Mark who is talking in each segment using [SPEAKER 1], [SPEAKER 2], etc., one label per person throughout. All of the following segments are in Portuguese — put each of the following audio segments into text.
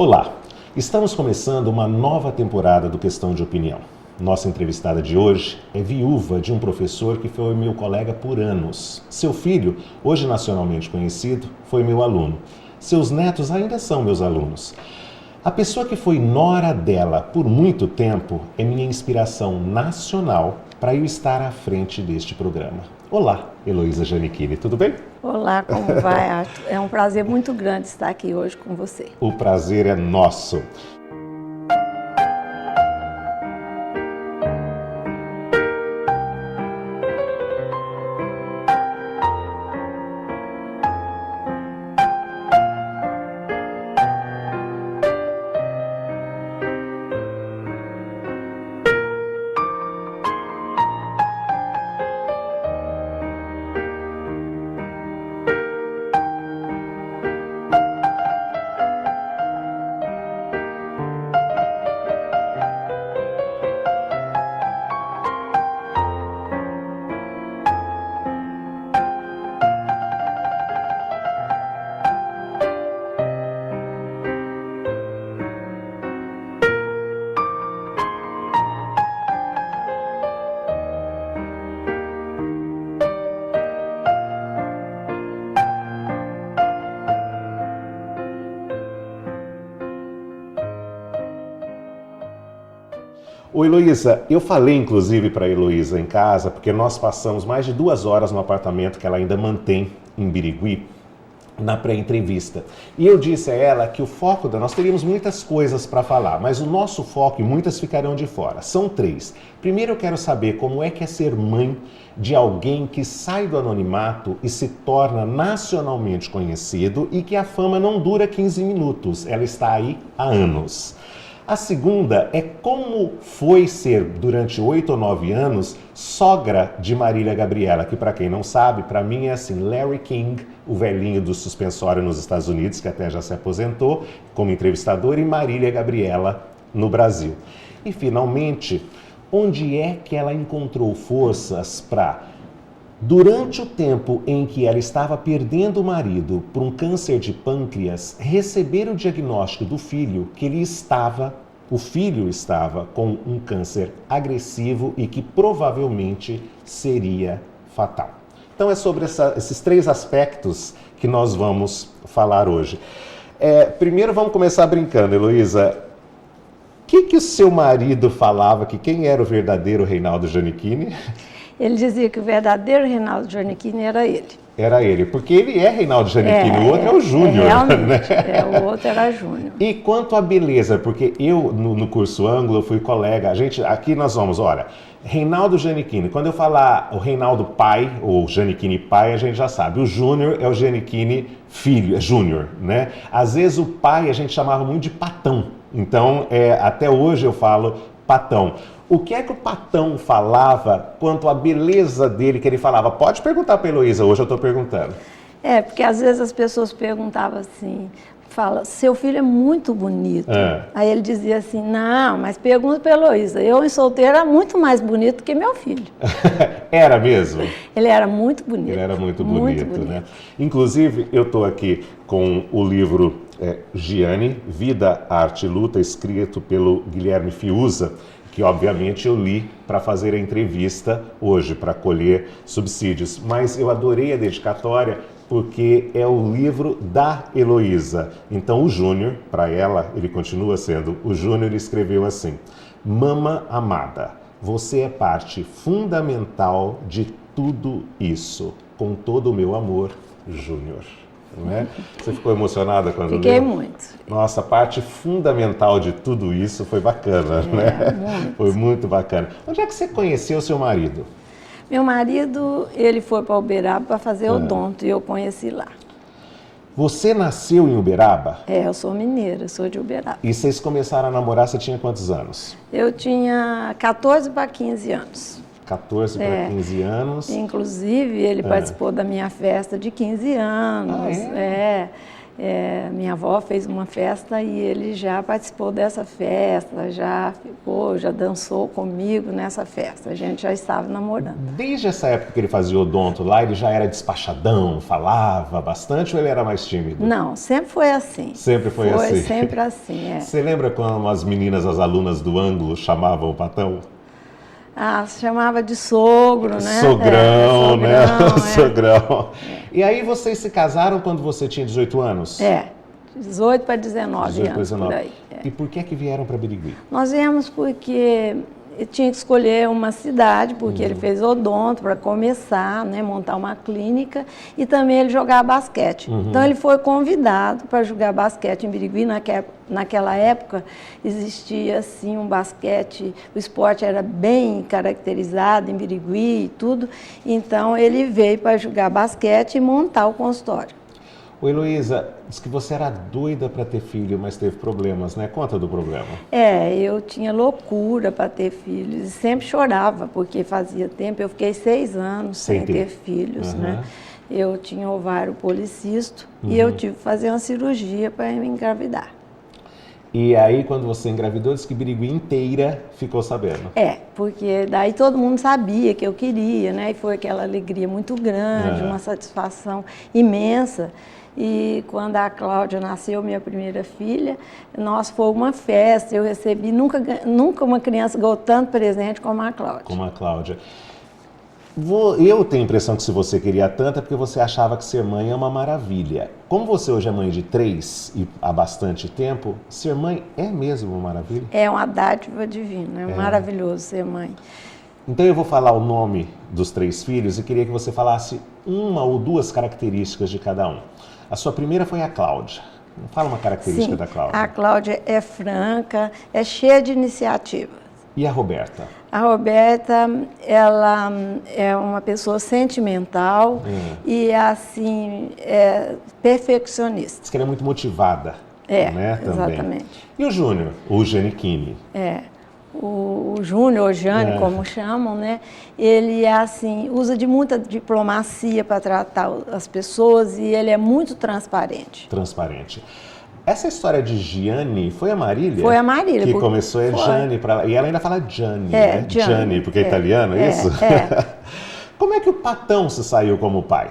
[SPEAKER 1] Olá, estamos começando uma nova temporada do Questão de Opinião. Nossa entrevistada de hoje é viúva de um professor que foi meu colega por anos. Seu filho, hoje nacionalmente conhecido, foi meu aluno. Seus netos ainda são meus alunos. A pessoa que foi nora dela por muito tempo é minha inspiração nacional para eu estar à frente deste programa. Olá, Heloísa Giannichini, tudo bem?
[SPEAKER 2] Olá, como vai, Arthur? É um prazer muito grande estar aqui hoje com você.
[SPEAKER 1] O prazer é nosso. Ô Heloísa, eu falei inclusive para a Heloísa em casa, porque nós passamos mais de 2 horas no apartamento que ela ainda mantém em Birigui, na pré-entrevista. E eu disse a ela que o foco nós teríamos muitas coisas para falar, mas o nosso foco, e muitas ficarão de fora, são 3. Primeiro eu quero saber como é que é ser mãe de alguém que sai do anonimato e se torna nacionalmente conhecido e que a fama não dura 15 minutos, ela está aí há anos. A segunda é como foi ser, durante 8 ou 9 anos, sogra de Marília Gabriela, que para quem não sabe, para mim é assim, Larry King, o velhinho do suspensório nos Estados Unidos, que até já se aposentou como entrevistador, e Marília Gabriela no Brasil. E finalmente, onde é que ela encontrou forças para, durante o tempo em que ela estava perdendo o marido por um câncer de pâncreas, receber o diagnóstico do filho que o filho estava com um câncer agressivo e que provavelmente seria fatal. Então é sobre esses 3 aspectos que nós vamos falar hoje. Primeiro vamos começar brincando, Heloísa. O que o seu marido falava, que quem era o verdadeiro Reinaldo Giannichini?
[SPEAKER 2] Ele dizia que o verdadeiro Reinaldo Giannichini era ele.
[SPEAKER 1] Era ele, porque ele é Reinaldo Giannichini, o outro é o Júnior.
[SPEAKER 2] Realmente, o outro era Júnior.
[SPEAKER 1] E quanto à beleza, porque eu, no curso Ângulo, eu fui colega, aqui nós vamos, olha, Reinaldo Giannichini, quando eu falar o Reinaldo pai, ou Giannichini pai, a gente já sabe, o Júnior é o Giannichini filho, é Júnior, né? Às vezes o pai a gente chamava muito de Patão, então até hoje eu falo Patão. O que é que o Patão falava quanto à beleza dele, que ele falava? Pode perguntar para a Heloísa, hoje eu estou perguntando.
[SPEAKER 2] Porque às vezes as pessoas perguntavam assim, seu filho é muito bonito. Aí ele dizia assim, não, mas pergunta para a Heloísa, eu em solteiro era muito mais bonito que meu filho.
[SPEAKER 1] Era mesmo?
[SPEAKER 2] Ele era muito bonito.
[SPEAKER 1] Ele era muito bonito, né? Inclusive, eu estou aqui com o livro Gianni, Vida, Arte e Luta, escrito pelo Guilherme Fiuza, que obviamente eu li para fazer a entrevista hoje, para colher subsídios. Mas eu adorei a dedicatória porque é o livro da Heloísa. Então o Júnior, para ela, ele continua sendo, o Júnior escreveu assim: Mama amada, você é parte fundamental de tudo isso. Com todo o meu amor, Júnior. Não é? Você ficou emocionada quando
[SPEAKER 2] Fiquei
[SPEAKER 1] leu?
[SPEAKER 2] muito.
[SPEAKER 1] Nossa, a parte fundamental de tudo isso foi bacana, né?
[SPEAKER 2] Muito.
[SPEAKER 1] Foi muito bacana. Onde é que você conheceu o seu marido?
[SPEAKER 2] Meu marido, ele foi para Uberaba para fazer odonto e eu conheci lá.
[SPEAKER 1] Você nasceu em Uberaba?
[SPEAKER 2] Eu sou mineira, sou de Uberaba.
[SPEAKER 1] E vocês começaram a namorar, você tinha quantos anos?
[SPEAKER 2] Eu tinha 14 para 15 anos.
[SPEAKER 1] 14 para 15 anos.
[SPEAKER 2] Inclusive, ele participou da minha festa de 15 anos. minha avó fez uma festa e ele já participou dessa festa, já dançou comigo nessa festa. A gente já estava namorando.
[SPEAKER 1] Desde essa época que ele fazia odonto lá, ele já era despachadão, falava bastante ou ele era mais tímido?
[SPEAKER 2] Não, sempre foi assim.
[SPEAKER 1] Sempre foi assim?
[SPEAKER 2] Foi sempre assim, é.
[SPEAKER 1] Você lembra quando as meninas, as alunas do ângulo, chamavam o Patão?
[SPEAKER 2] Ah, se chamava de sogro, né?
[SPEAKER 1] Sogrão, né?
[SPEAKER 2] Sogrão.
[SPEAKER 1] Sogrão. E aí vocês se casaram quando você tinha 18 anos?
[SPEAKER 2] 18 para 19
[SPEAKER 1] 18 para
[SPEAKER 2] anos,
[SPEAKER 1] 19.
[SPEAKER 2] por aí.
[SPEAKER 1] E por que vieram para Birigui?
[SPEAKER 2] Nós viemos porque eu tinha que escolher uma cidade, porque ele fez odonto para começar, né, montar uma clínica, e também ele jogava basquete. Então ele foi convidado para jogar basquete em Birigui. Naquela época existia assim um basquete, o esporte era bem caracterizado em Birigui e tudo. Então ele veio para jogar basquete e montar o consultório.
[SPEAKER 1] Ô Heloísa, diz que você era doida para ter filho, mas teve problemas, né? Conta do problema.
[SPEAKER 2] Eu tinha loucura para ter filhos e sempre chorava, porque fazia tempo, eu fiquei 6 anos sem ter filhos, né? Eu tinha ovário policístico e eu tive que fazer uma cirurgia para me engravidar.
[SPEAKER 1] E aí, quando você engravidou, disse que Birigui inteira ficou sabendo.
[SPEAKER 2] Porque daí todo mundo sabia que eu queria, né? E foi aquela alegria muito grande, uma satisfação imensa. E quando a Cláudia nasceu, minha primeira filha, foi uma festa, eu recebi, nunca uma criança ganhou tanto presente como a Cláudia.
[SPEAKER 1] Como a Cláudia. Eu tenho a impressão que se você queria tanto é porque você achava que ser mãe é uma maravilha. Como você hoje é mãe de 3 e há bastante tempo, ser mãe é mesmo uma maravilha?
[SPEAKER 2] É uma dádiva divina, é maravilhoso ser mãe.
[SPEAKER 1] Então eu vou falar o nome dos 3 filhos e queria que você falasse 1 ou 2 características de cada um. A sua primeira foi a Cláudia. Fala uma característica da Cláudia.
[SPEAKER 2] A Cláudia é franca, é cheia de iniciativa.
[SPEAKER 1] E a Roberta?
[SPEAKER 2] A Roberta, ela é uma pessoa sentimental e, assim, perfeccionista.
[SPEAKER 1] Diz que ela é muito motivada, né, também.
[SPEAKER 2] Exatamente.
[SPEAKER 1] E o Júnior, o Giannichini?
[SPEAKER 2] O Júnior, ou Jane, como chamam, né? Ele assim, usa de muita diplomacia para tratar as pessoas e ele é muito transparente.
[SPEAKER 1] Transparente. Essa história de Gianni, foi a Marília?
[SPEAKER 2] Foi a Marília.
[SPEAKER 1] Que começou Gianni, e ela ainda fala Gianni, né?
[SPEAKER 2] Gianni,
[SPEAKER 1] porque é italiano, é isso? Como é que o Patão se saiu como pai?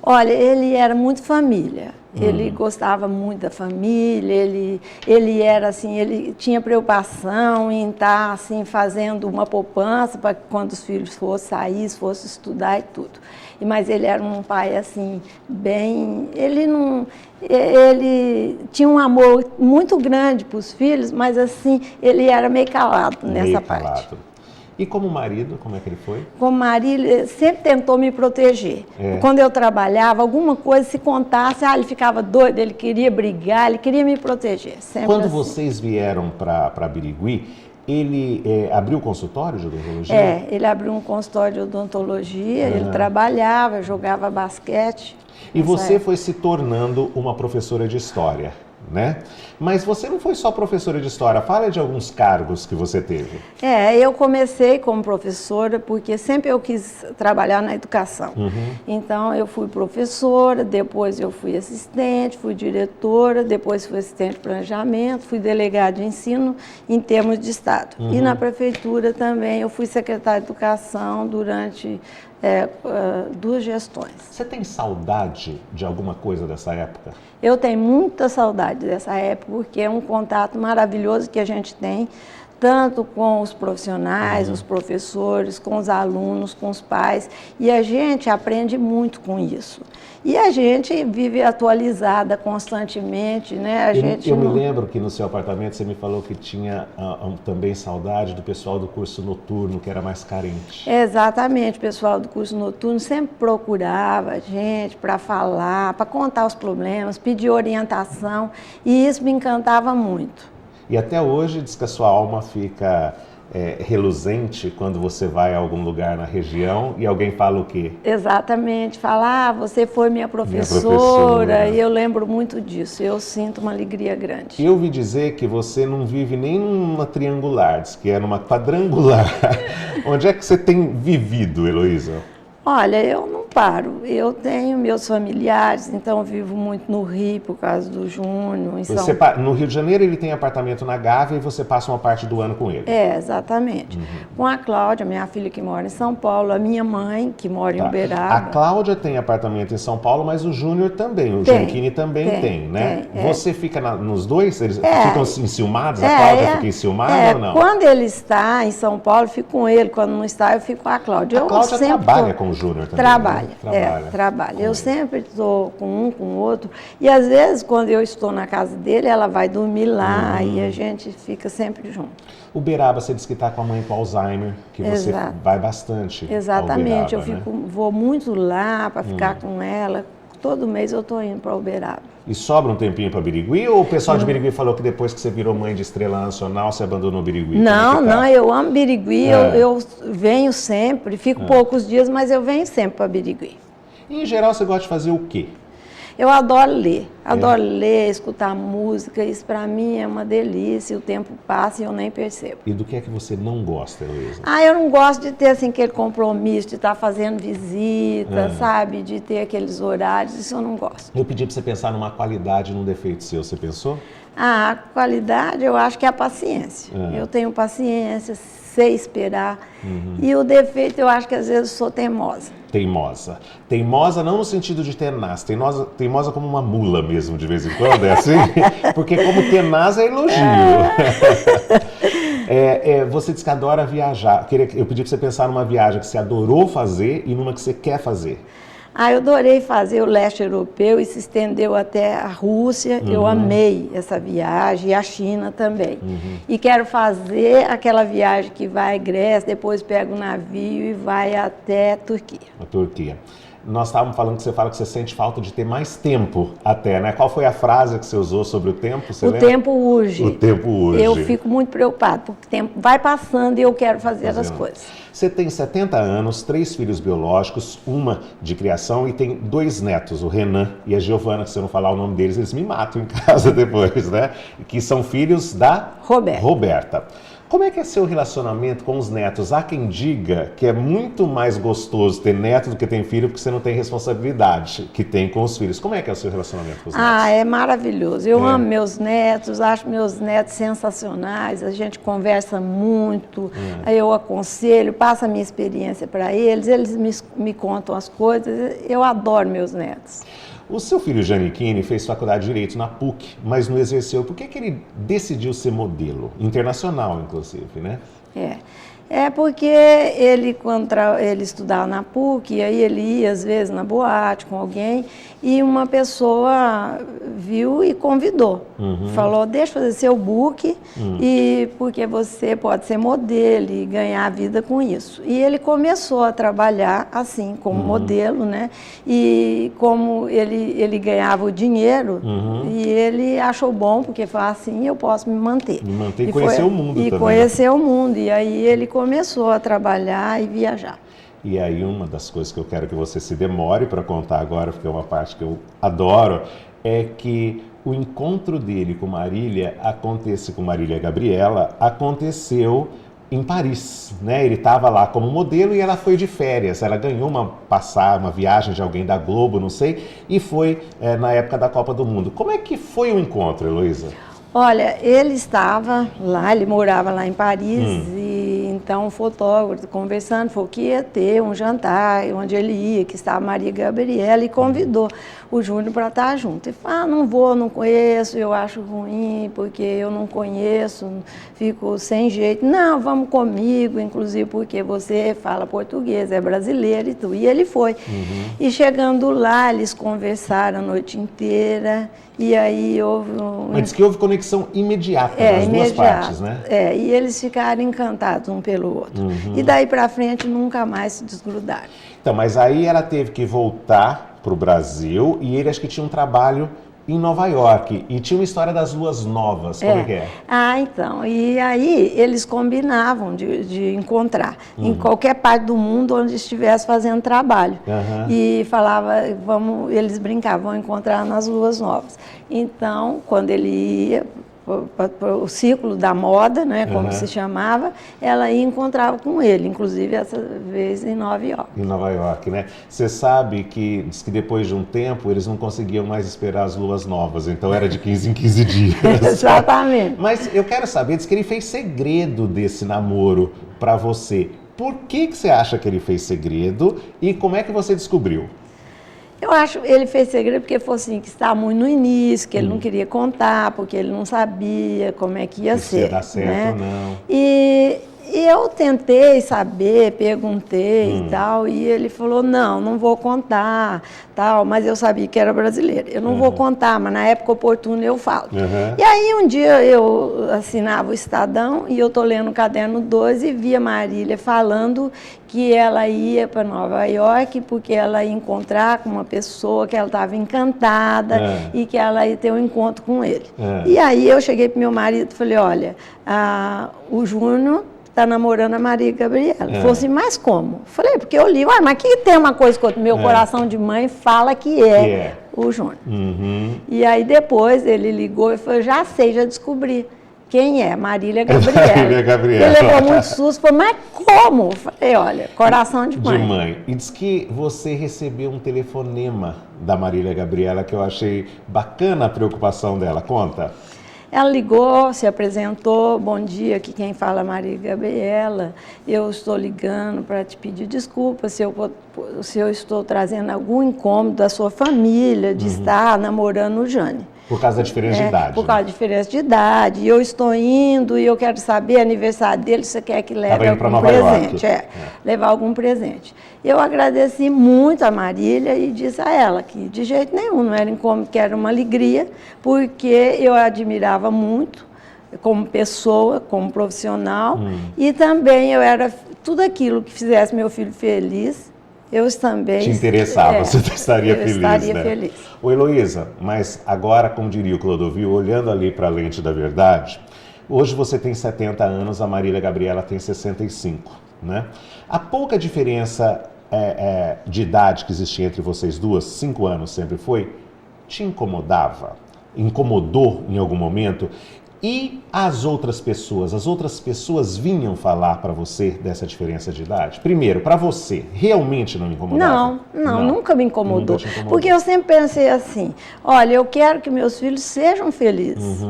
[SPEAKER 2] Olha, ele era muito família. Ele gostava muito da família, ele era assim, ele tinha preocupação em estar assim, fazendo uma poupança para quando os filhos fossem sair, fossem estudar e tudo. Mas ele era um pai assim, ele tinha um amor muito grande para os filhos, mas assim, ele era meio calado nessa parte.
[SPEAKER 1] E como marido, como é que ele foi?
[SPEAKER 2] Como marido, ele sempre tentou me proteger. Quando eu trabalhava, alguma coisa, se contasse, ele ficava doido, ele queria brigar, ele queria me proteger.
[SPEAKER 1] Quando vocês vieram para Birigui, ele abriu consultório de odontologia?
[SPEAKER 2] Ele abriu um consultório de odontologia, ele trabalhava, jogava basquete.
[SPEAKER 1] E você foi se tornando uma professora de história, né? Mas você não foi só professora de história, fala de alguns cargos que você teve.
[SPEAKER 2] Eu comecei como professora porque sempre eu quis trabalhar na educação. Então eu fui professora, depois eu fui assistente, fui diretora, depois fui assistente de planejamento, fui delegada de ensino em termos de estado. E na prefeitura também eu fui secretária de educação durante 2 gestões.
[SPEAKER 1] Você tem saudade de alguma coisa dessa época?
[SPEAKER 2] Eu tenho muita saudade dessa época, porque é um contato maravilhoso que a gente tem, tanto com os profissionais, os professores, com os alunos, com os pais, e a gente aprende muito com isso. E a gente vive atualizada constantemente, né?
[SPEAKER 1] Eu me lembro que no seu apartamento você me falou que tinha também saudade do pessoal do curso noturno, que era mais carente.
[SPEAKER 2] Exatamente, o pessoal do curso noturno sempre procurava a gente para falar, para contar os problemas, pedir orientação, e isso me encantava muito.
[SPEAKER 1] E até hoje diz que a sua alma fica reluzente quando você vai a algum lugar na região e alguém fala o quê?
[SPEAKER 2] Exatamente, fala, você foi minha professora, e eu lembro muito disso, eu sinto uma alegria grande.
[SPEAKER 1] E eu ouvi dizer que você não vive nem numa triangular, diz que é numa quadrangular. Onde é que você tem vivido, Heloísa?
[SPEAKER 2] Olha, eu não paro. Eu tenho meus familiares, então eu vivo muito no Rio por causa do Júnior, em São Paulo.
[SPEAKER 1] No Rio de Janeiro ele tem apartamento na Gávea e você passa uma parte do ano com ele.
[SPEAKER 2] É, exatamente. Com a Cláudia, minha filha que mora em São Paulo, a minha mãe que mora em Uberaba.
[SPEAKER 1] A Cláudia tem apartamento em São Paulo, mas o Júnior também, o Giannichini também tem, né? Você fica nos dois? Eles ficam enciumados? A Cláudia fica enciumada ou não?
[SPEAKER 2] Quando ele está em São Paulo, eu fico com ele. Quando não está, eu fico com a Cláudia.
[SPEAKER 1] A Cláudia trabalha com o Júnior também?
[SPEAKER 2] Trabalha. Eu sempre estou com um, com o outro. E às vezes, quando eu estou na casa dele, ela vai dormir lá e a gente fica sempre junto.
[SPEAKER 1] Uberaba, você disse que está com a mãe com Alzheimer, que você vai bastante.
[SPEAKER 2] Exatamente,
[SPEAKER 1] Uberaba,
[SPEAKER 2] eu vou muito lá para ficar com ela. Todo mês eu estou indo para Uberaba.
[SPEAKER 1] E sobra um tempinho para Birigui? Ou o pessoal de Birigui falou que depois que você virou mãe de estrela nacional, você abandonou Birigui?
[SPEAKER 2] Não, eu amo Birigui, eu venho sempre, fico poucos dias, mas eu venho sempre para Birigui.
[SPEAKER 1] E em geral você gosta de fazer o quê?
[SPEAKER 2] Eu adoro ler, escutar música, isso para mim é uma delícia, o tempo passa e eu nem percebo.
[SPEAKER 1] E do que é que você não gosta, Heloísa?
[SPEAKER 2] Eu não gosto de ter assim, aquele compromisso, de estar fazendo visita, sabe, de ter aqueles horários, isso eu não gosto.
[SPEAKER 1] Eu pedi para você pensar numa qualidade e num defeito seu, você pensou?
[SPEAKER 2] A qualidade eu acho que é a paciência. Eu tenho paciência, sei esperar. E o defeito eu acho que às vezes eu sou teimosa.
[SPEAKER 1] Teimosa. Teimosa não no sentido de tenaz, teimosa como uma mula mesmo, de vez em quando, é assim? Porque como tenaz é elogio. Você disse que adora viajar. Eu pedi para você pensar numa viagem que você adorou fazer e numa que você quer fazer.
[SPEAKER 2] Eu adorei fazer o leste europeu e se estendeu até a Rússia. Eu amei essa viagem e a China também. E quero fazer aquela viagem que vai à Grécia, depois pega um navio e vai até a Turquia.
[SPEAKER 1] A Turquia. Nós estávamos falando que você fala que você sente falta de ter mais tempo até, né? Qual foi a frase que você usou sobre o tempo? Você lembra?
[SPEAKER 2] Tempo urge.
[SPEAKER 1] O tempo urge.
[SPEAKER 2] Eu fico muito preocupada, porque o tempo vai passando e eu quero fazer as coisas.
[SPEAKER 1] Você tem 70 anos, 3 filhos biológicos, uma de criação e tem 2 netos, o Renan e a Giovana, que se eu não falar o nome deles, eles me matam em casa depois, né? Que são filhos da Roberta. Como é que é seu relacionamento com os netos? Há quem diga que é muito mais gostoso ter neto do que ter filho, porque você não tem responsabilidade que tem com os filhos. Como é que é o seu relacionamento com os netos?
[SPEAKER 2] É maravilhoso. Eu amo meus netos, acho meus netos sensacionais, a gente conversa muito, aí eu aconselho, passo a minha experiência para eles me contam as coisas, eu adoro meus netos.
[SPEAKER 1] O seu filho Giannichini fez faculdade de Direito na PUC, mas não exerceu. Por que ele decidiu ser modelo? Internacional, inclusive, né?
[SPEAKER 2] Porque ele, quando ele estudava na PUC, aí ele ia às vezes na boate com alguém e uma pessoa viu e convidou. Falou, deixa eu fazer seu book, e porque você pode ser modelo e ganhar a vida com isso. E ele começou a trabalhar assim, como modelo, né? E como ele ganhava o dinheiro, e ele achou bom, porque foi assim, eu posso me manter.
[SPEAKER 1] E conhecer o mundo também.
[SPEAKER 2] Conhecer o mundo. E aí ele começou a trabalhar e viajar.
[SPEAKER 1] E aí uma das coisas que eu quero que você se demore para contar agora, porque é uma parte que eu adoro, é que o encontro dele com Marília Gabriela aconteceu em Paris, né? Ele estava lá como modelo e ela foi de férias. Ela ganhou uma viagem de alguém da Globo, não sei, e foi na época da Copa do Mundo. Como é que foi o encontro, Heloísa?
[SPEAKER 2] Olha, ele estava lá, ele morava lá em Paris, e então o fotógrafo conversando, falou que ia ter um jantar onde ele ia, que estava a Maria Gabriela, e convidou o Júnior para estar junto. Ele falou, não vou, não conheço, eu acho ruim, porque eu não conheço, fico sem jeito. Não, vamos comigo, inclusive porque você fala português, é brasileiro e tudo. E ele foi. E chegando lá, eles conversaram a noite inteira, e aí houve
[SPEAKER 1] Mas diz que houve conexão imediata das duas partes, né?
[SPEAKER 2] E eles ficaram encantados um pelo outro. E daí para frente nunca mais se desgrudaram.
[SPEAKER 1] Então, mas aí ela teve que voltar para o Brasil e ele acho que tinha um trabalho em Nova York e tinha uma história das Luas Novas, como é que é?
[SPEAKER 2] Então, e aí eles combinavam de encontrar em qualquer parte do mundo onde estivesse fazendo trabalho. E falava, eles brincavam, vão encontrar nas Luas Novas. Então, quando ele ia o ciclo da moda, né, como se chamava, ela ia e encontrava com ele, inclusive essa vez em Nova York.
[SPEAKER 1] Em Nova York, né? Você sabe que, diz que depois de um tempo eles não conseguiam mais esperar as luas novas, então era de 15 em 15 dias.
[SPEAKER 2] Exatamente.
[SPEAKER 1] Mas eu quero saber, diz que ele fez segredo desse namoro para você. Por que você acha que ele fez segredo e como é que você descobriu?
[SPEAKER 2] Eu acho que ele fez segredo porque foi assim, que estava muito no início, que ele não queria contar, porque ele não sabia como é que ia ser. Se ia
[SPEAKER 1] dar certo,
[SPEAKER 2] né?
[SPEAKER 1] Ou não.
[SPEAKER 2] E eu tentei saber, perguntei e tal, e ele falou, não vou contar, tal, mas eu sabia que era brasileiro. Eu não vou contar, mas na época oportuna eu falo. E aí um dia eu assinava o Estadão e eu tô lendo o Caderno 2 e vi a Marília falando que ela ia para Nova York porque ela ia encontrar com uma pessoa que ela estava encantada e que ela ia ter um encontro com ele. E aí eu cheguei para meu marido e falei, olha, o Júnior está namorando a Maria Gabriela. Ele falou assim, mas como? Falei, porque eu li, mas que tem uma coisa que meu coração de mãe fala que é o Júnior. E aí depois ele ligou e falou, já sei, já descobri. Quem é? Marília Gabriela.
[SPEAKER 1] Marília Gabriela.
[SPEAKER 2] Ele levou muito susto, falou, mas como? Falei, olha, coração de mãe.
[SPEAKER 1] De mãe. E diz que você recebeu um telefonema da Marília Gabriela, que eu achei bacana a preocupação dela. Conta.
[SPEAKER 2] Ela ligou, se apresentou, bom dia, aqui quem fala é Maria Gabriela, eu estou ligando para te pedir desculpas se eu estou trazendo algum incômodo da sua família de estar namorando o Jânio.
[SPEAKER 1] Por causa da diferença de idade.
[SPEAKER 2] Por causa da diferença de idade. E eu estou indo e eu quero saber, aniversário dele, você quer que leve algum presente? Levar algum presente. Eu agradeci muito a Marília e disse a ela que de jeito nenhum, não era incômodo, que era uma alegria, porque eu a admirava muito como pessoa, como profissional, e também eu era tudo aquilo que fizesse meu filho feliz. Eu também...
[SPEAKER 1] Te interessava, você estaria feliz,
[SPEAKER 2] estaria
[SPEAKER 1] né?
[SPEAKER 2] feliz.
[SPEAKER 1] Ô Heloísa, mas agora, como diria o Clodovil, olhando ali para a lente da verdade, hoje você tem 70 anos, a Marília Gabriela tem 65, né? A pouca diferença de idade que existia entre vocês duas, 5 anos sempre foi, te incomodava? Incomodou em algum momento? E as outras pessoas vinham falar para você dessa diferença de idade? Primeiro, para você, realmente não incomodava?
[SPEAKER 2] Não, nunca me incomodou. Porque eu sempre pensei assim, olha, eu quero que meus filhos sejam felizes.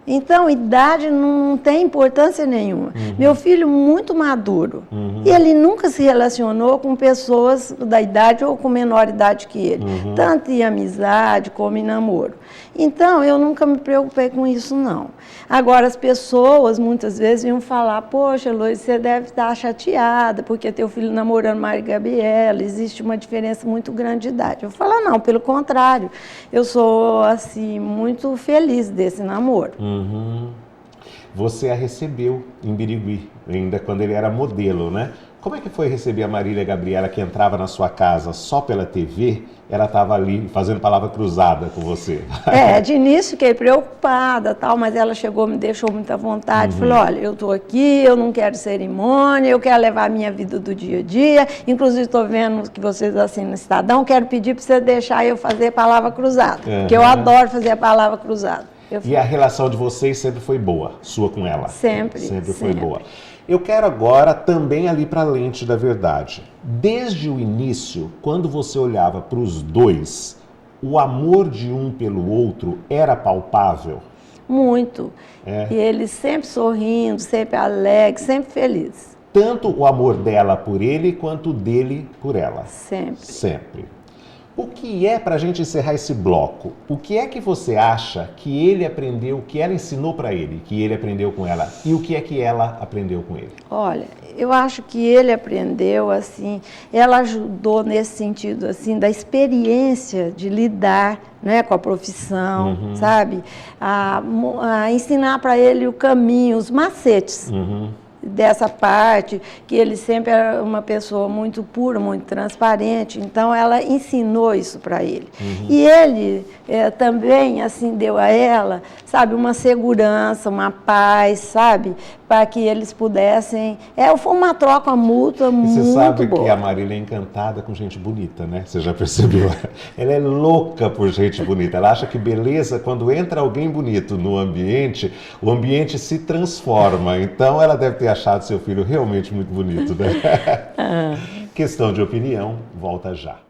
[SPEAKER 2] Então, idade não tem importância nenhuma. Meu filho muito maduro. E ele nunca se relacionou com pessoas da idade ou com menor idade que ele. Tanto em amizade como em namoro. Então, eu nunca me preocupei com isso, não. Agora, as pessoas muitas vezes iam falar, poxa, Luiz, você deve estar chateada porque teu filho namorando Maria Gabriela, existe uma diferença muito grande de idade. Eu falo, não, pelo contrário. Eu sou, assim, muito feliz desse namoro.
[SPEAKER 1] Você a recebeu em Birigui, ainda quando ele era modelo, né? Como é que foi receber a Marília Gabriela, que entrava na sua casa só pela TV? Ela estava ali fazendo palavra cruzada com você.
[SPEAKER 2] De início fiquei preocupada, tal, mas ela chegou, me deixou muita vontade. Falou, olha, eu estou aqui, eu não quero cerimônia, eu quero levar a minha vida do dia a dia. Inclusive, estou vendo que vocês assinam no Estadão, quero pedir para você deixar eu fazer palavra cruzada, porque eu adoro fazer a palavra cruzada.
[SPEAKER 1] E a relação de vocês sempre foi boa, sua com ela?
[SPEAKER 2] Sempre
[SPEAKER 1] foi boa. Eu quero agora também ali para a lente da verdade. Desde o início, quando você olhava para os dois, o amor de um pelo outro era palpável?
[SPEAKER 2] Muito. E ele sempre sorrindo, sempre alegre, sempre feliz.
[SPEAKER 1] Tanto o amor dela por ele, quanto o dele por ela? Sempre. O que é, para a gente encerrar esse bloco, o que é que você acha que ele aprendeu, que ela ensinou para ele, que ele aprendeu com ela, e o que é que ela aprendeu com ele?
[SPEAKER 2] Olha, eu acho que ele aprendeu, assim, ela ajudou nesse sentido, assim, da experiência de lidar, né, com a profissão, sabe? A ensinar para ele o caminho, os macetes. Dessa parte, que ele sempre era uma pessoa muito pura, muito transparente, então ela ensinou isso para ele. E ele também, assim, deu a ela, sabe, uma segurança, uma paz, sabe, para que eles pudessem... Foi uma troca mútua muito boa.
[SPEAKER 1] Você sabe que a Marília é encantada com gente bonita, né? Você já percebeu? Ela é louca por gente bonita. Ela acha que beleza, quando entra alguém bonito no ambiente, o ambiente se transforma. Então, ela deve ter achado seu filho realmente muito bonito, né? Questão de opinião, volta já.